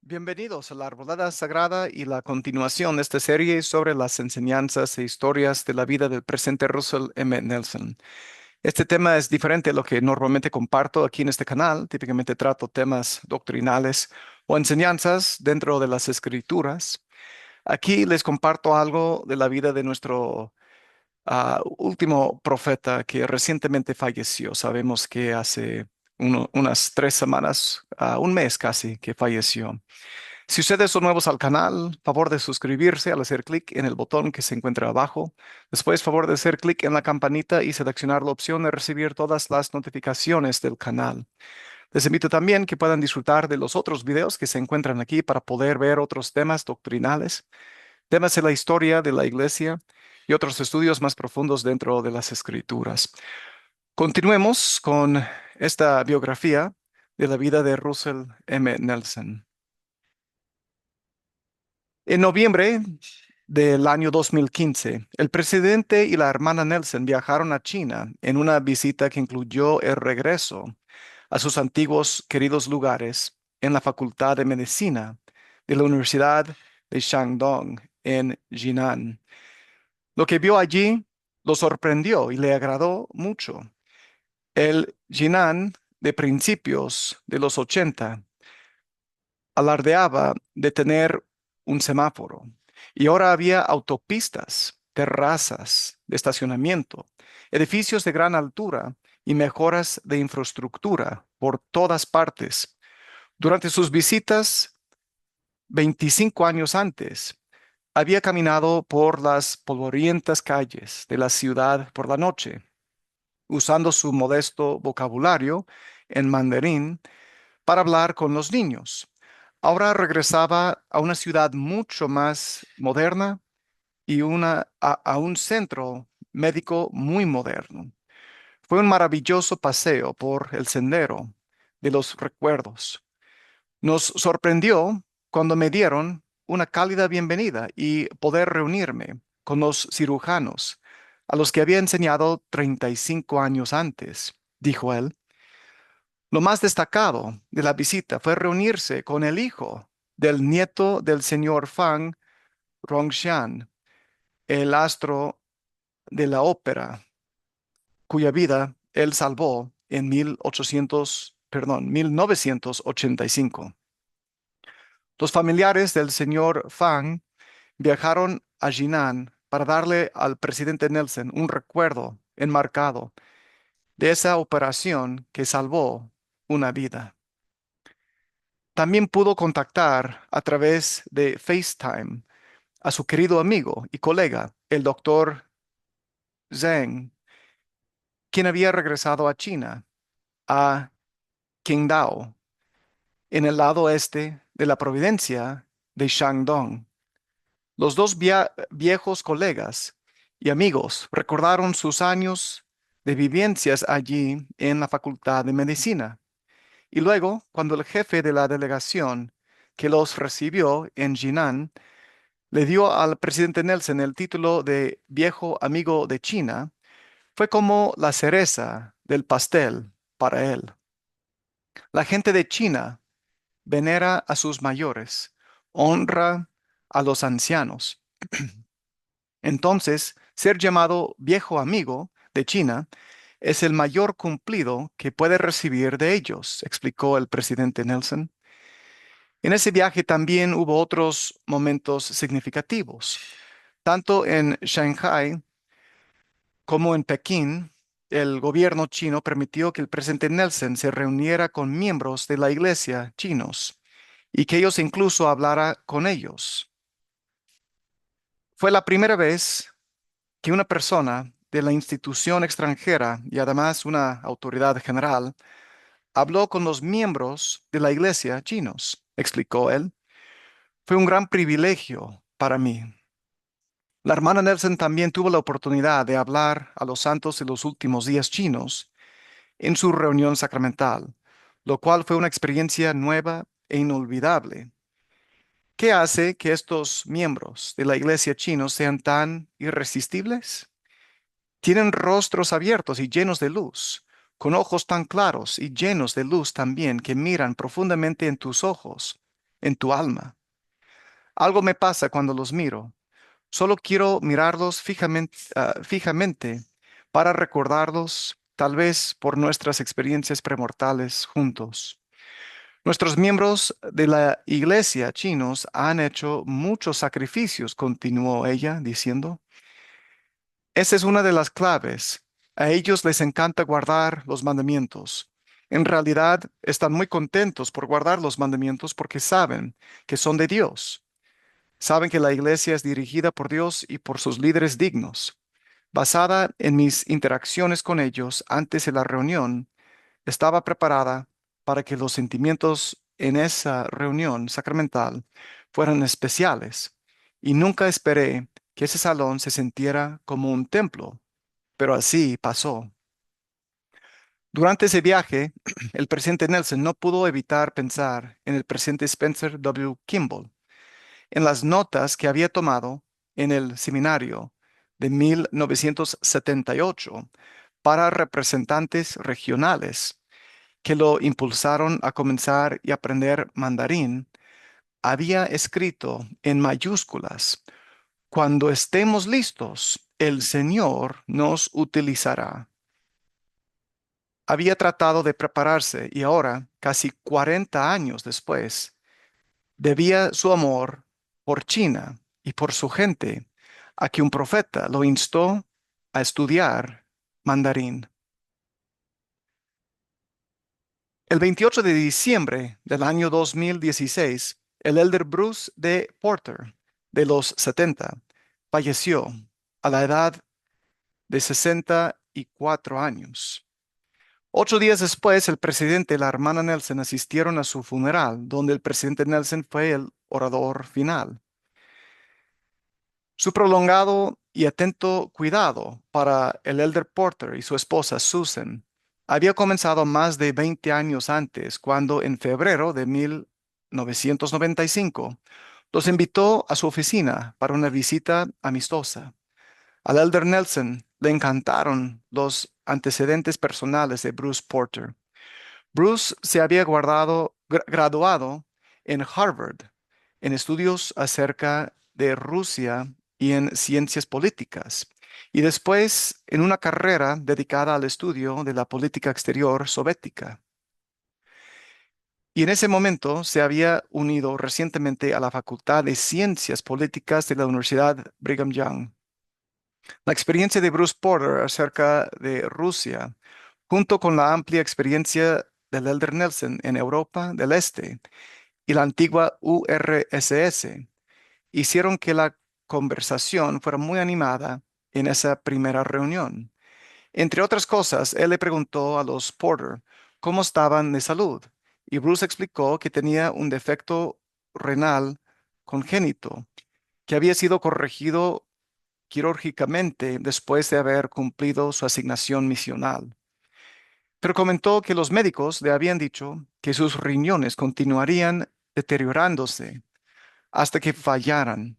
Bienvenidos a la Arbolada Sagrada y la continuación de esta serie sobre las enseñanzas e historias de la vida del presidente Russell M. Nelson. Este tema es diferente a lo que normalmente comparto aquí en este canal. Típicamente trato temas doctrinales o enseñanzas dentro de las escrituras. Aquí les comparto algo de la vida de nuestro último profeta que recientemente falleció. Sabemos que hace unas 3 semanas, un mes casi, que falleció. Si ustedes son nuevos al canal, favor de suscribirse al hacer clic en el botón que se encuentra abajo. Después, favor de hacer clic en la campanita y seleccionar la opción de recibir todas las notificaciones del canal. Les invito también que puedan disfrutar de los otros videos que se encuentran aquí para poder ver otros temas doctrinales, temas de la historia de la iglesia y otros estudios más profundos dentro de las escrituras. Continuemos con esta biografía de la vida de Russell M. Nelson. En noviembre del año 2015, el presidente y la hermana Nelson viajaron a China en una visita que incluyó el regreso a sus antiguos queridos lugares en la Facultad de Medicina de la Universidad de Shandong en Jinan. Lo que vio allí lo sorprendió y le agradó mucho. El Jinan de principios de los 80 alardeaba de tener un semáforo y ahora había autopistas, terrazas de estacionamiento, edificios de gran altura y mejoras de infraestructura por todas partes. Durante sus visitas, 25 años antes, había caminado por las polvorientas calles de la ciudad por la noche, usando su modesto vocabulario en mandarín para hablar con los niños. Ahora regresaba a una ciudad mucho más moderna y a un centro médico muy moderno. Fue un maravilloso paseo por el sendero de los recuerdos. Nos sorprendió cuando me dieron una cálida bienvenida y poder reunirme con los cirujanos a los que había enseñado 35 años antes, dijo él. Lo más destacado de la visita fue reunirse con el hijo del nieto del señor Fang Rongxian, el astro de la ópera, cuya vida él salvó en 1985. Los familiares del señor Fang viajaron a Jinan para darle al presidente Nelson un recuerdo enmarcado de esa operación que salvó una vida. También pudo contactar a través de FaceTime a su querido amigo y colega, el doctor Zheng, quien había regresado a China, a Qingdao, en el lado este de la provincia de Shandong. Los dos viejos colegas y amigos recordaron sus años de vivencias allí en la Facultad de Medicina. Y luego, cuando el jefe de la delegación que los recibió en Jinan le dio al presidente Nelson el título de viejo amigo de China, fue como la cereza del pastel para él. La gente de China venera a sus mayores, honra a los ancianos. Entonces, ser llamado viejo amigo de China es el mayor cumplido que puede recibir de ellos, explicó el presidente Nelson. En ese viaje también hubo otros momentos significativos. Tanto en Shanghai como en Pekín, el gobierno chino permitió que el presidente Nelson se reuniera con miembros de la iglesia chinos y que ellos incluso hablara con ellos. Fue la primera vez que una persona de la institución extranjera y además una autoridad general habló con los miembros de la iglesia chinos, explicó él. Fue un gran privilegio para mí. La hermana Nelson también tuvo la oportunidad de hablar a los santos de los últimos días chinos en su reunión sacramental, lo cual fue una experiencia nueva e inolvidable. ¿Qué hace que estos miembros de la iglesia chinos sean tan irresistibles? Tienen rostros abiertos y llenos de luz, con ojos tan claros y llenos de luz también que miran profundamente en tus ojos, en tu alma. Algo me pasa cuando los miro. Solo quiero mirarlos fijamente para recordarlos, tal vez por nuestras experiencias premortales juntos. Nuestros miembros de la iglesia chinos han hecho muchos sacrificios, continuó ella diciendo. Esa es una de las claves. A ellos les encanta guardar los mandamientos. En realidad, están muy contentos por guardar los mandamientos porque saben que son de Dios. Saben que la iglesia es dirigida por Dios y por sus líderes dignos. Basada en mis interacciones con ellos antes de la reunión, estaba preparada para que los sentimientos en esa reunión sacramental fueran especiales y nunca esperé que ese salón se sintiera como un templo, pero así pasó. Durante ese viaje, el presidente Nelson no pudo evitar pensar en el presidente Spencer W. Kimball, en las notas que había tomado en el seminario de 1978 para representantes regionales que lo impulsaron a comenzar y aprender mandarín. Había escrito en mayúsculas: cuando estemos listos, el Señor nos utilizará. Había tratado de prepararse y ahora, casi 40 años después, debía su amor por China y por su gente a que un profeta lo instó a estudiar mandarín. El 28 de diciembre del año 2016, el elder Bruce D. Porter, de los 70, falleció a la edad de 64 años. 8 días después, el presidente y la hermana Nelson asistieron a su funeral, donde el presidente Nelson fue el orador final. Su prolongado y atento cuidado para el elder Porter y su esposa Susan había comenzado más de 20 años antes, cuando en febrero de 1995 los invitó a su oficina para una visita amistosa. Al elder Nelson le encantaron los antecedentes personales de Bruce Porter. Bruce se había graduado en Harvard en estudios acerca de Rusia y en ciencias políticas, y después en una carrera dedicada al estudio de la política exterior soviética. Y en ese momento se había unido recientemente a la Facultad de Ciencias Políticas de la Universidad Brigham Young. La experiencia de Bruce Porter acerca de Rusia, junto con la amplia experiencia del elder Nelson en Europa del Este y la antigua URSS, hicieron que la conversación fuera muy animada en esa primera reunión. Entre otras cosas, él le preguntó a los Porter cómo estaban de salud, y Bruce explicó que tenía un defecto renal congénito que había sido corregido quirúrgicamente después de haber cumplido su asignación misional. Pero comentó que los médicos le habían dicho que sus riñones continuarían deteriorándose hasta que fallaran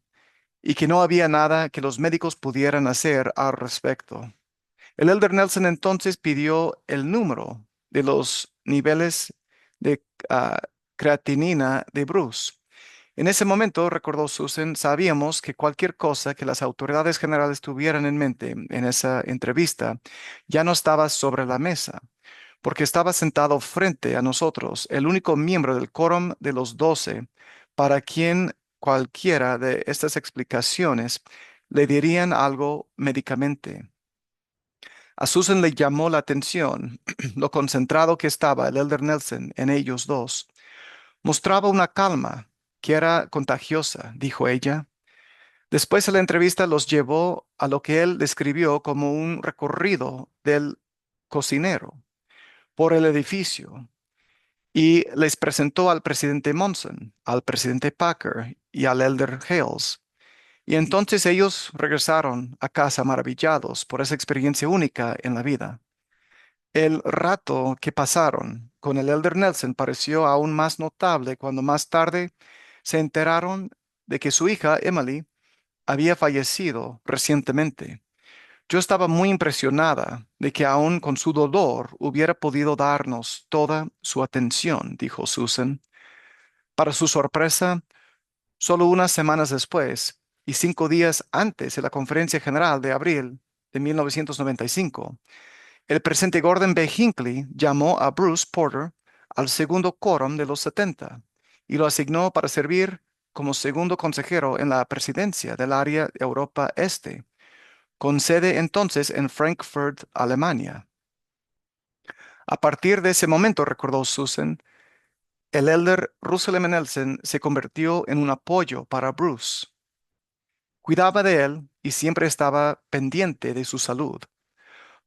y que no había nada que los médicos pudieran hacer al respecto. El elder Nelson entonces pidió el número de los niveles de creatinina de Bruce. En ese momento, recordó Susan, sabíamos que cualquier cosa que las autoridades generales tuvieran en mente en esa entrevista ya no estaba sobre la mesa, porque estaba sentado frente a nosotros, el único miembro del quórum de los 12, para quien cualquiera de estas explicaciones le dirían algo médicamente. A Susan le llamó la atención lo concentrado que estaba el elder Nelson en ellos dos. Mostraba una calma que era contagiosa, dijo ella. Después de la entrevista los llevó a lo que él describió como un recorrido del cocinero por el edificio y les presentó al presidente Monson, al presidente Packer y al elder Hales. Y entonces ellos regresaron a casa maravillados por esa experiencia única en la vida. El rato que pasaron con el elder Nelson pareció aún más notable cuando más tarde se enteraron de que su hija Emily había fallecido recientemente. Yo estaba muy impresionada de que aún con su dolor hubiera podido darnos toda su atención, dijo Susan. Para su sorpresa, solo unas semanas después y 5 días antes de la Conferencia General de abril de 1995, el presidente Gordon B. Hinckley llamó a Bruce Porter al segundo quórum de los 70 y lo asignó para servir como segundo consejero en la presidencia del área de Europa Este, con sede entonces en Frankfurt, Alemania. A partir de ese momento, recordó Susan, el elder Russell M. Nelson se convirtió en un apoyo para Bruce. Cuidaba de él y siempre estaba pendiente de su salud.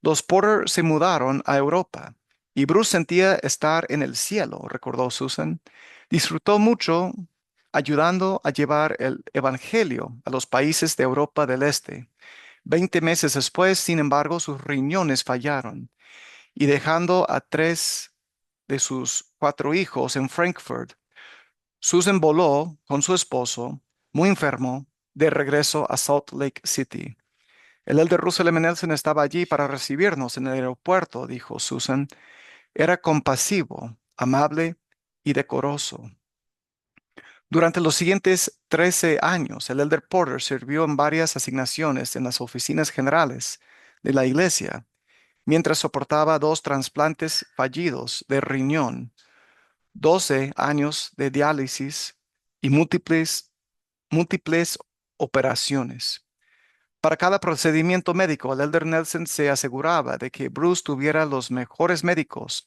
Los Porter se mudaron a Europa y Bruce sentía estar en el cielo, recordó Susan. Disfrutó mucho ayudando a llevar el Evangelio a los países de Europa del Este. 20 meses después, sin embargo, sus riñones fallaron y dejando a 3 de sus 4 hijos en Frankfurt, Susan voló con su esposo, muy enfermo, de regreso a Salt Lake City. El elder Russell M. Nelson estaba allí para recibirnos en el aeropuerto, dijo Susan. Era compasivo, amable y decoroso. Durante los siguientes 13 años, el elder Porter sirvió en varias asignaciones en las oficinas generales de la iglesia, mientras soportaba 2 trasplantes fallidos de riñón, 12 años de diálisis y múltiples operaciones. Para cada procedimiento médico, el elder Nelson se aseguraba de que Bruce tuviera los mejores médicos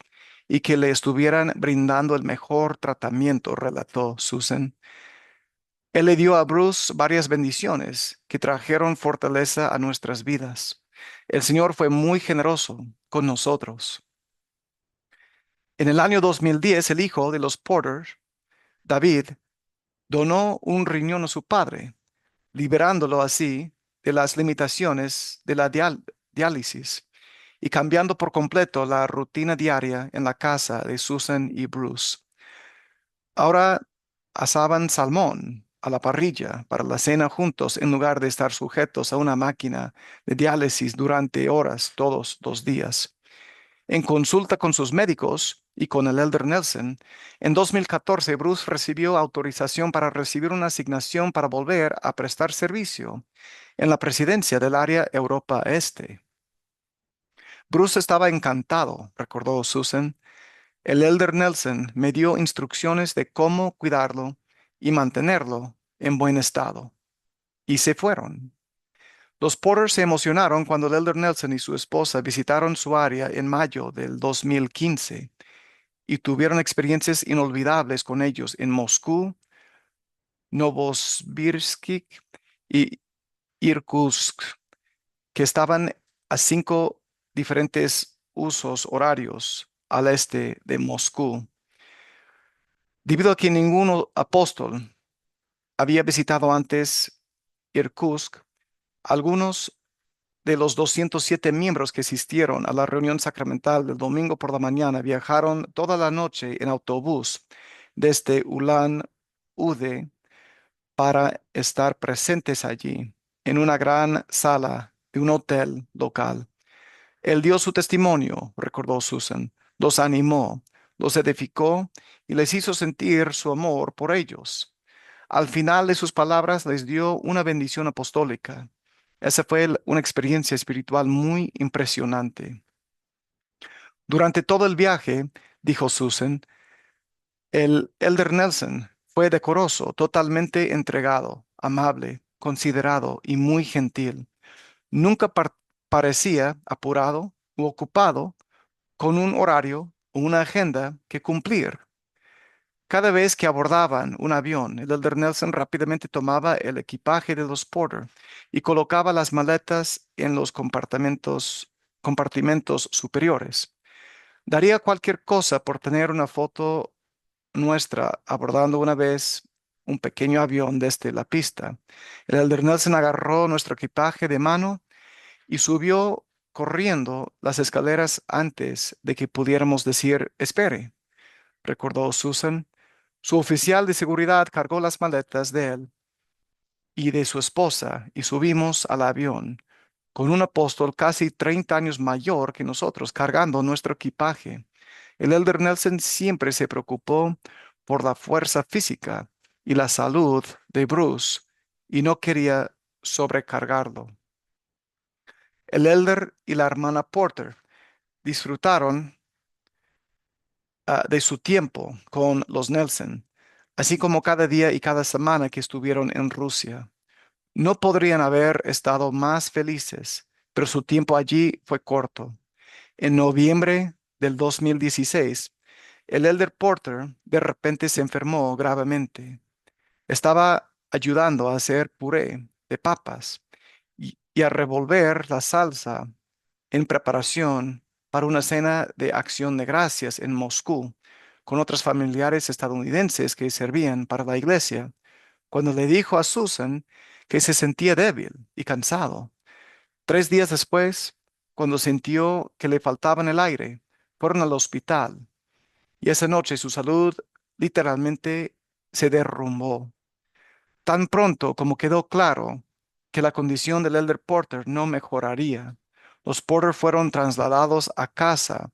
y que le estuvieran brindando el mejor tratamiento, relató Susan. Él le dio a Bruce varias bendiciones que trajeron fortaleza a nuestras vidas. El Señor fue muy generoso con nosotros. En el año 2010, el hijo de los Porter, David, donó un riñón a su padre, liberándolo así de las limitaciones de la diálisis y cambiando por completo la rutina diaria en la casa de Susan y Bruce. Ahora asaban salmón a la parrilla para la cena juntos en lugar de estar sujetos a una máquina de diálisis durante horas todos los días. En consulta con sus médicos y con el elder Nelson, en 2014 Bruce recibió autorización para recibir una asignación para volver a prestar servicio en la presidencia del área Europa Este. Bruce estaba encantado, recordó Susan. El elder Nelson me dio instrucciones de cómo cuidarlo y mantenerlo en buen estado. Y se fueron. Los Porter se emocionaron cuando el elder Nelson y su esposa visitaron su área en mayo del 2015 y tuvieron experiencias inolvidables con ellos en Moscú, Novosibirsk y Irkutsk, que estaban a 5 diferentes usos horarios al este de Moscú. Debido a que ningún apóstol había visitado antes Irkutsk, algunos de los 207 miembros que asistieron a la reunión sacramental del domingo por la mañana viajaron toda la noche en autobús desde Ulan Ude para estar presentes allí, en una gran sala de un hotel local. Él dio su testimonio, recordó Susan, los animó, los edificó y les hizo sentir su amor por ellos. Al final de sus palabras les dio una bendición apostólica. Esa fue una experiencia espiritual muy impresionante. Durante todo el viaje, dijo Susan, el elder Nelson fue decoroso, totalmente entregado, amable, considerado y muy gentil. Nunca parecía apurado u ocupado con un horario o una agenda que cumplir. Cada vez que abordaban un avión, el elder Nelson rápidamente tomaba el equipaje de los Porter y colocaba las maletas en los compartimentos superiores. Daría cualquier cosa por tener una foto nuestra abordando una vez un pequeño avión desde la pista. El elder Nelson agarró nuestro equipaje de mano y subió corriendo las escaleras antes de que pudiéramos decir espere, recordó Susan. Su oficial de seguridad cargó las maletas de él y de su esposa y subimos al avión con un apóstol casi 30 años mayor que nosotros cargando nuestro equipaje. El elder Nelson siempre se preocupó por la fuerza física y la salud de Bruce y no quería sobrecargarlo. El elder y la hermana Porter disfrutaron de su tiempo con los Nelson, así como cada día y cada semana que estuvieron en Rusia. No podrían haber estado más felices, pero su tiempo allí fue corto. En noviembre del 2016, el elder Porter de repente se enfermó gravemente. Estaba ayudando a hacer puré de papas y a revolver la salsa en preparación para una cena de acción de gracias en Moscú con otros familiares estadounidenses que servían para la iglesia, cuando le dijo a Susan que se sentía débil y cansado. 3 días después, cuando sintió que le faltaba el aire, fueron al hospital y esa noche su salud literalmente se derrumbó. Tan pronto como quedó claro que la condición del elder Porter no mejoraría, los Porter fueron trasladados a casa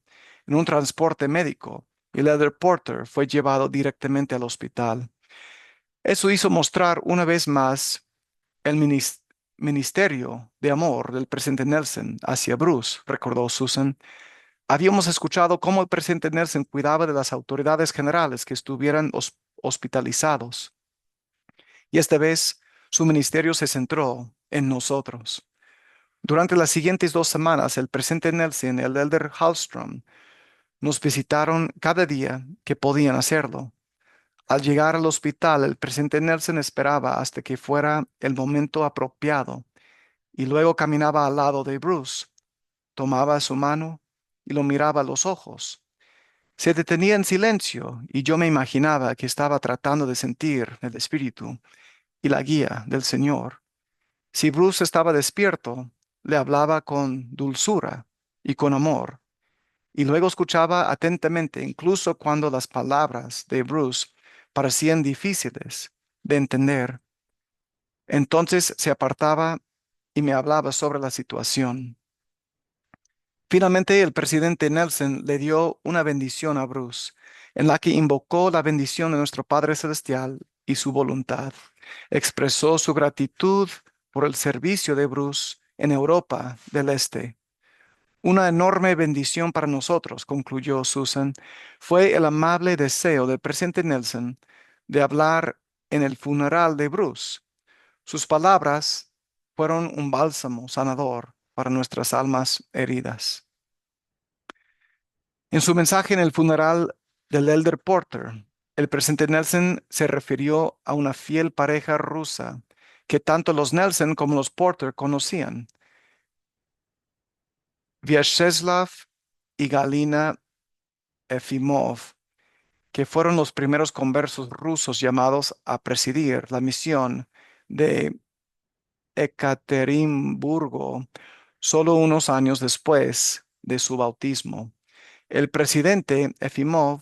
en un transporte médico y el elder Porter fue llevado directamente al hospital. Eso hizo mostrar una vez más el ministerio de amor del presidente Nelson hacia Bruce, recordó Susan. Habíamos escuchado cómo el presidente Nelson cuidaba de las autoridades generales que estuvieran hospitalizados y esta vez su ministerio se centró en nosotros. Durante las siguientes 2 semanas, el presidente Nelson y el elder Hallstrom nos visitaron cada día que podían hacerlo. Al llegar al hospital, el presidente Nelson esperaba hasta que fuera el momento apropiado y luego caminaba al lado de Bruce, tomaba su mano y lo miraba a los ojos. Se detenía en silencio y yo me imaginaba que estaba tratando de sentir el espíritu y la guía del Señor. Si Bruce estaba despierto, le hablaba con dulzura y con amor, y luego escuchaba atentamente, incluso cuando las palabras de Bruce parecían difíciles de entender. Entonces se apartaba y me hablaba sobre la situación. Finalmente, el presidente Nelson le dio una bendición a Bruce, en la que invocó la bendición de nuestro Padre Celestial y su voluntad. Expresó su gratitud por el servicio de Bruce en Europa del Este. Una enorme bendición para nosotros, concluyó Susan, fue el amable deseo del presidente Nelson de hablar en el funeral de Bruce. Sus palabras fueron un bálsamo sanador para nuestras almas heridas. En su mensaje en el funeral del elder Porter, el presidente Nelson se refirió a una fiel pareja rusa que tanto los Nelson como los Porter conocían, Vyacheslav y Galina Efimov, que fueron los primeros conversos rusos llamados a presidir la misión de Ekaterimburgo solo unos años después de su bautismo. El presidente Efimov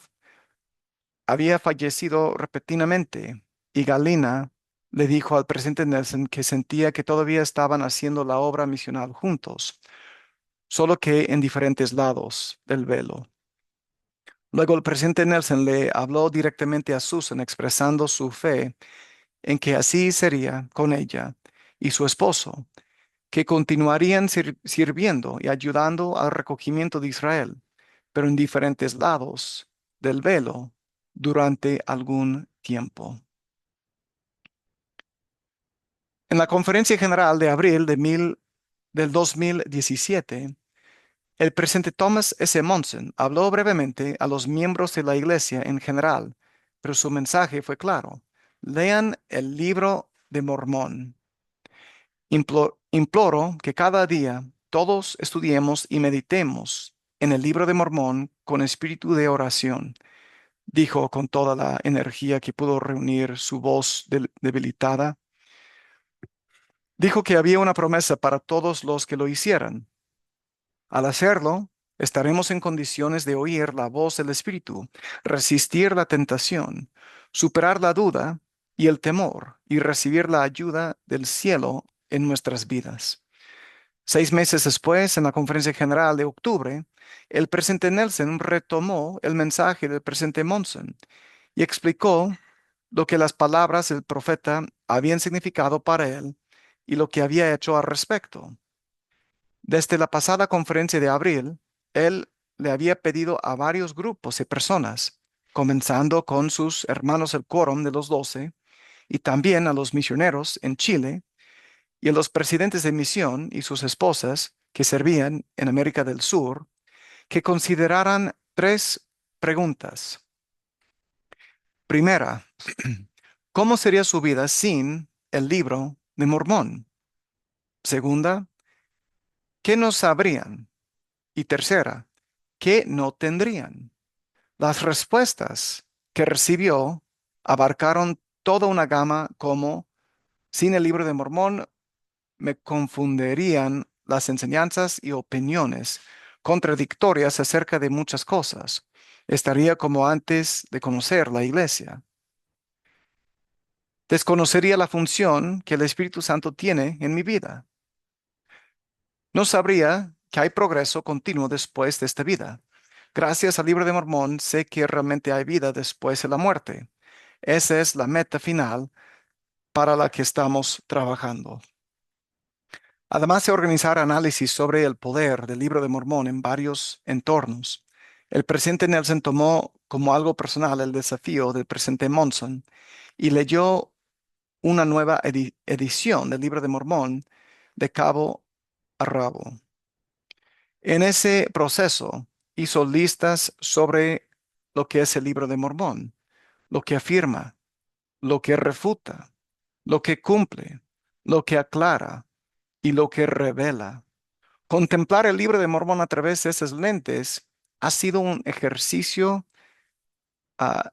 había fallecido repentinamente y Galina le dijo al presidente Nelson que sentía que todavía estaban haciendo la obra misional juntos, solo que en diferentes lados del velo. Luego el presidente Nelson le habló directamente a Susan expresando su fe en que así sería con ella y su esposo, que continuarían sirviendo y ayudando al recogimiento de Israel, pero en diferentes lados del velo durante algún tiempo. En la conferencia general de abril del 2017, el presidente Thomas S. Monson habló brevemente a los miembros de la iglesia en general, pero su mensaje fue claro. Lean el libro de Mormón. Imploro que cada día todos estudiemos y meditemos en el libro de Mormón con espíritu de oración, dijo con toda la energía que pudo reunir su voz debilitada. Dijo que había una promesa para todos los que lo hicieran. Al hacerlo, estaremos en condiciones de oír la voz del Espíritu, resistir la tentación, superar la duda y el temor y recibir la ayuda del cielo en nuestras vidas. 6 meses después, en la conferencia general de octubre, el presidente Nelson retomó el mensaje del presidente Monson y explicó lo que las palabras del profeta habían significado para él y lo que había hecho al respecto. Desde la pasada conferencia de abril, él le había pedido a varios grupos de personas, comenzando con sus hermanos del Quórum de los 12, y también a los misioneros en Chile, y a los presidentes de misión y sus esposas que servían en América del Sur, que consideraran tres preguntas. Primera, ¿cómo sería su vida sin el libro de Mormón? Segunda, ¿qué no sabrían? Y tercera, ¿qué no tendrían? Las respuestas que recibió abarcaron toda una gama como, sin el libro de Mormón, me confundirían las enseñanzas y opiniones contradictorias acerca de muchas cosas. Estaría como antes de conocer la iglesia. Desconocería la función que el Espíritu Santo tiene en mi vida. No sabría que hay progreso continuo después de esta vida. Gracias al libro de Mormón sé que realmente hay vida después de la muerte. Esa es la meta final para la que estamos trabajando. Además de organizar análisis sobre el poder del libro de Mormón en varios entornos, el presidente Nelson tomó como algo personal el desafío del presidente Monson y leyó una nueva edición del libro de Mormón de cabo a rabo. En ese proceso hizo listas sobre lo que es el libro de Mormón, lo que afirma, lo que refuta, lo que cumple, lo que aclara y lo que revela. Contemplar el libro de Mormón a través de esas lentes ha sido un ejercicio ah,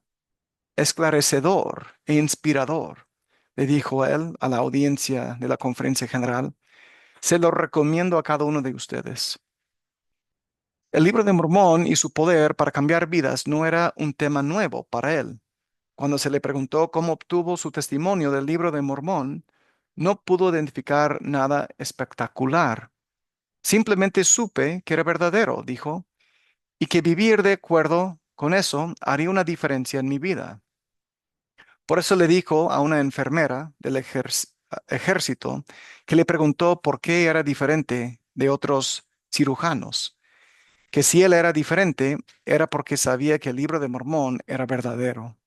esclarecedor e inspirador, le dijo él a la audiencia de la conferencia general. Se lo recomiendo a cada uno de ustedes. El libro de Mormón y su poder para cambiar vidas no era un tema nuevo para él. Cuando se le preguntó cómo obtuvo su testimonio del libro de Mormón, no pudo identificar nada espectacular. Simplemente supe que era verdadero, dijo, y que vivir de acuerdo con eso haría una diferencia en mi vida. Por eso le dijo a una enfermera del ejército que le preguntó por qué era diferente de otros cirujanos, que si él era diferente era porque sabía que el libro de Mormón era verdadero.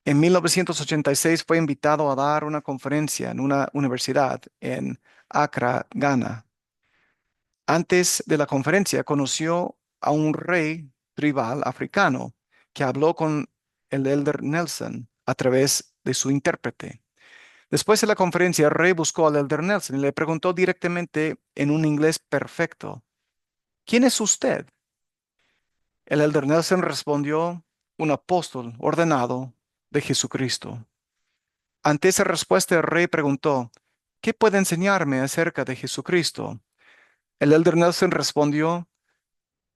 En 1986 fue invitado a dar una conferencia en una universidad en Accra, Ghana. Antes de la conferencia conoció a un rey tribal africano que habló con el elder Nelson a través de su intérprete. Después de la conferencia, el rey buscó al elder Nelson y le preguntó directamente en un inglés perfecto, ¿quién es usted? El elder Nelson respondió, un apóstol ordenado de Jesucristo. Ante esa respuesta, el rey preguntó, ¿qué puede enseñarme acerca de Jesucristo? El elder Nelson respondió,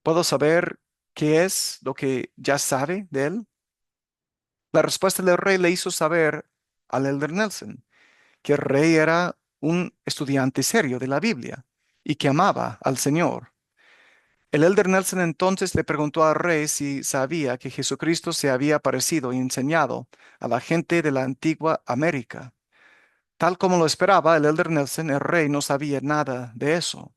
¿puedo saber qué es lo que ya sabe de él? La respuesta del rey le hizo saber al elder Nelson que el rey era un estudiante serio de la Biblia y que amaba al Señor. El elder Nelson entonces le preguntó al rey si sabía que Jesucristo se había aparecido y enseñado a la gente de la antigua América. Tal como lo esperaba el elder Nelson, el rey no sabía nada de eso.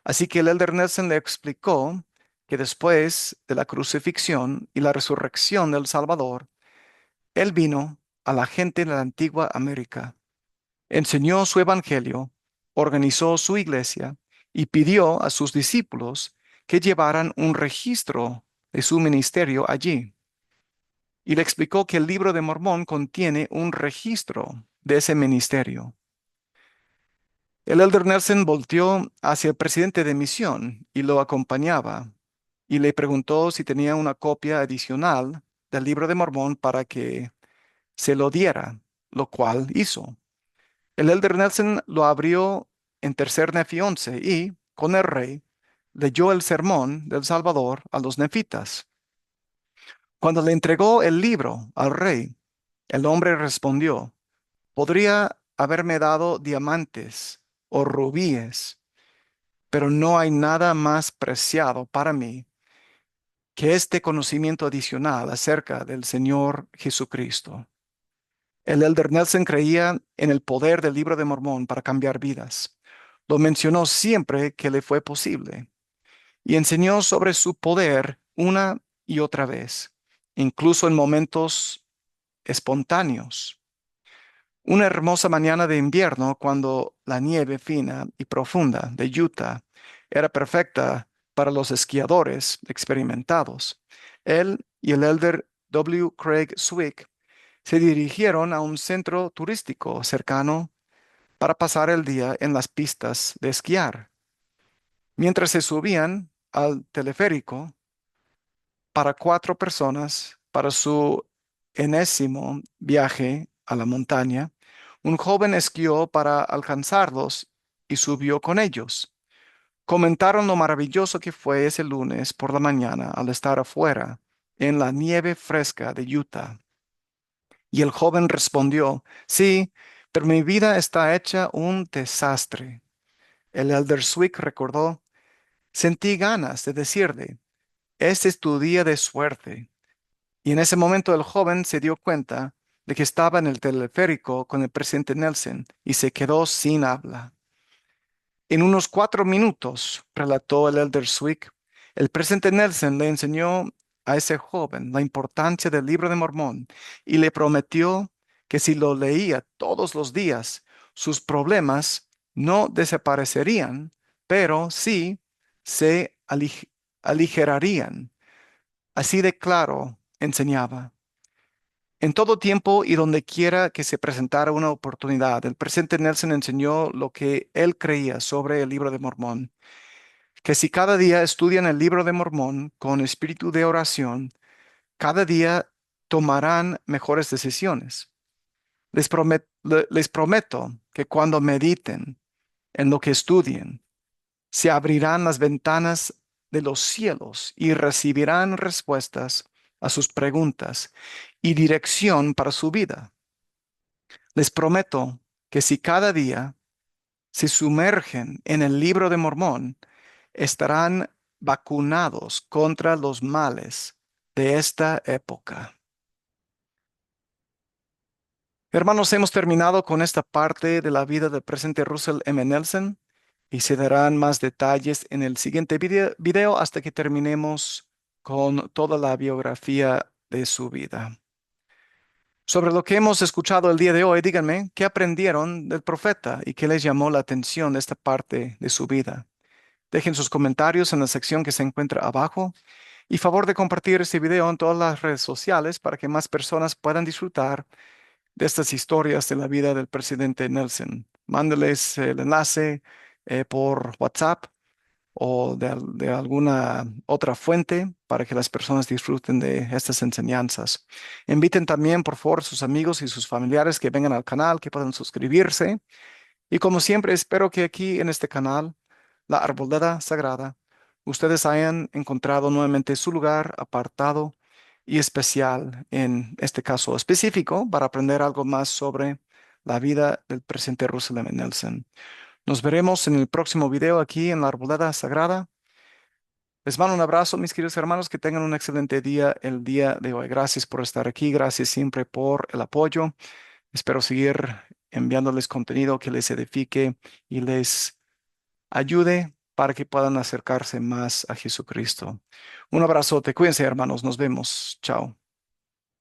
Así que el elder Nelson le explicó que después de la crucifixión y la resurrección del Salvador, él vino a la gente de la antigua América, enseñó su evangelio, organizó su iglesia y pidió a sus discípulos que llevaran un registro de su ministerio allí. Y le explicó que el libro de Mormón contiene un registro de ese ministerio. El elder Nelson volteó hacia el presidente de misión y lo acompañaba y le preguntó si tenía una copia adicional del libro de Mormón para que se lo diera, lo cual hizo. El elder Nelson lo abrió en Tercer Nefi 11 y, con el rey, leyó el sermón del Salvador a los nefitas. Cuando le entregó el libro al rey, el hombre respondió, podría haberme dado diamantes o rubíes, pero no hay nada más preciado para mí que este conocimiento adicional acerca del Señor Jesucristo. El elder Nelson creía en el poder del Libro de Mormón para cambiar vidas. Lo mencionó siempre que le fue posible y enseñó sobre su poder una y otra vez, incluso en momentos espontáneos. Una hermosa mañana de invierno, cuando la nieve fina y profunda de Utah era perfecta para los esquiadores experimentados, él y el elder W. Craig Swick se dirigieron a un centro turístico cercano para pasar el día en las pistas de esquiar. Mientras se subían al teleférico para 4 personas para su enésimo viaje a la montaña, un joven esquió para alcanzarlos y subió con ellos. Comentaron lo maravilloso que fue ese lunes por la mañana al estar afuera en la nieve fresca de Utah. Y el joven respondió, sí, pero mi vida está hecha un desastre. El elder Swick recordó, sentí ganas de decirle, este es tu día de suerte. Y en ese momento el joven se dio cuenta de que estaba en el teleférico con el presidente Nelson y se quedó sin habla. En unos 4 minutos, relató el elder Swick, el presidente Nelson le enseñó a ese joven la importancia del Libro de Mormón y le prometió que si lo leía todos los días, sus problemas no desaparecerían, pero sí se aligerarían. Así de claro enseñaba. En todo tiempo y donde quiera que se presentara una oportunidad, el presidente Nelson enseñó lo que él creía sobre el Libro de Mormón, que si cada día estudian el Libro de Mormón con espíritu de oración, cada día tomarán mejores decisiones. Les prometo que cuando mediten en lo que estudien, se abrirán las ventanas de los cielos y recibirán respuestas a sus preguntas y dirección para su vida. Les prometo que si cada día se sumergen en el Libro de Mormón, estarán vacunados contra los males de esta época. Hermanos, hemos terminado con esta parte de la vida del presidente Russell M. Nelson y se darán más detalles en el siguiente video hasta que terminemos con toda la biografía de su vida. Sobre lo que hemos escuchado el día de hoy, díganme, ¿qué aprendieron del profeta y qué les llamó la atención de esta parte de su vida? Dejen sus comentarios en la sección que se encuentra abajo y favor de compartir este video en todas las redes sociales para que más personas puedan disfrutar de estas historias de la vida del presidente Nelson. Mándeles el enlace por WhatsApp o de alguna otra fuente para que las personas disfruten de estas enseñanzas. Inviten también, por favor, sus amigos y sus familiares que vengan al canal, que puedan suscribirse. Y como siempre, espero que aquí en este canal, La Arboleda Sagrada, ustedes hayan encontrado nuevamente su lugar apartado y especial en este caso específico para aprender algo más sobre la vida del presidente Russell M. Nelson. Nos veremos en el próximo video aquí en La Arboleda Sagrada. Les mando un abrazo, mis queridos hermanos, que tengan un excelente día el día de hoy. Gracias por estar aquí, gracias siempre por el apoyo. Espero seguir enviándoles contenido que les edifique y les ayude para que puedan acercarse más a Jesucristo. Un abrazote, cuídense hermanos, nos vemos. Chao.